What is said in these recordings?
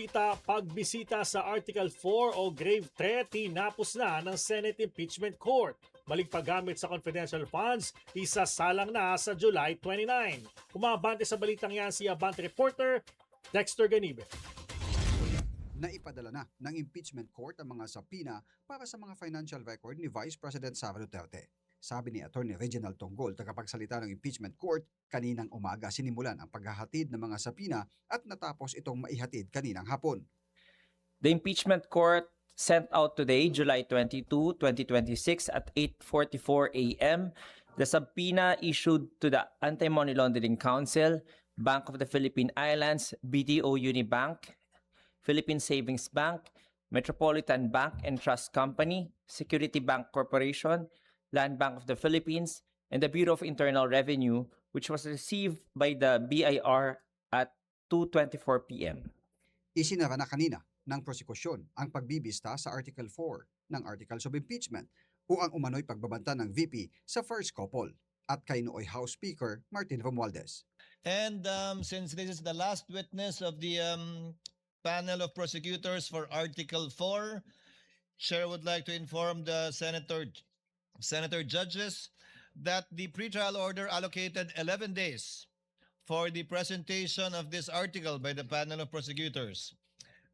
balita, pagbisita sa Article 4 o Grave Threat tinapos na ng Senate Impeachment Court. Maling paggamit sa confidential funds, isasalang na sa July 29. Umabante sa balitang yan si Abante reporter Dexter Ganibe. Naipadala na ng impeachment court ang mga subpoena para sa mga financial record ni Vice President Sara Duterte. Sabi ni Attorney Reginald Tonggol, tagapagsalita ng impeachment court, kaninang umaga sinimulan ang paghahatid ng mga subpoena at natapos itong maihatid kaninang hapon. The impeachment court sent out today, July 22, 2026 at 8:44 a.m. the subpoena issued to the Anti-Money Laundering Council, Bank of the Philippine Islands, BDO Unibank, Philippine Savings Bank, Metropolitan Bank and Trust Company, Security Bank Corporation, Land Bank of the Philippines, and the Bureau of Internal Revenue, which was received by the BIR at 2:24 p.m. Isinara na kanina ng prosekusyon ang pagbibista sa Article 4 ng Articles of Impeachment o ang umano'y pagbabanta ng VP sa first couple at kay nooy House Speaker Martin Romualdez. And since this is the last witness of the panel of prosecutors for Article 4, Chair would like to inform the Senator judges that the pretrial order allocated 11 days for the presentation of this article by the panel of prosecutors.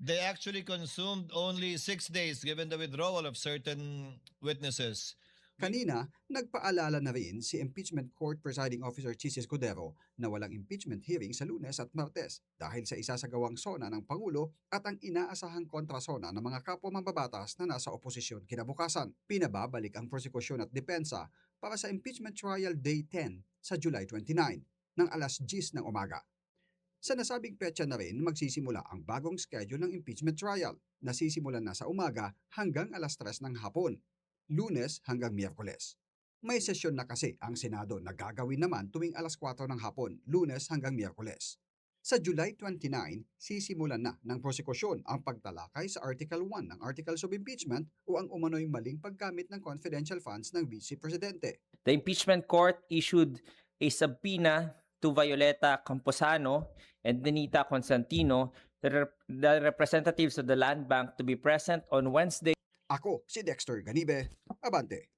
They actually consumed only 6 days given the withdrawal of certain witnesses. Kanina, nagpaalala na rin si Impeachment Court Presiding Officer Chis Escudero na walang impeachment hearing sa Lunes at Martes dahil sa isasagawang sona ng Pangulo at ang inaasahang kontrasona ng mga kapwa mambabatas na nasa oposisyon kinabukasan. Pinababalik ang prosekusyon at depensa para sa Impeachment Trial Day 10 sa July 29 ng alas 10 ng umaga. Sa nasabing petsa na rin magsisimula ang bagong schedule ng impeachment trial na sisimulan na sa umaga hanggang alas 3 ng hapon, Lunes hanggang Miyerkules. May sesyon na kasi ang Senado na gagawin naman tuwing alas 4 ng hapon, Lunes hanggang Miyerkules. Sa July 29, sisimulan na ng prosekusyon ang pagtalakay sa Article 1 ng Articles of Impeachment o ang umano'y maling paggamit ng confidential funds ng Vice Presidente. The impeachment court issued a subpoena to Violeta Camposano and Denita Constantino, the representatives of the Land Bank, to be present on Wednesday. Ako si Dexter Ganibe, Abante.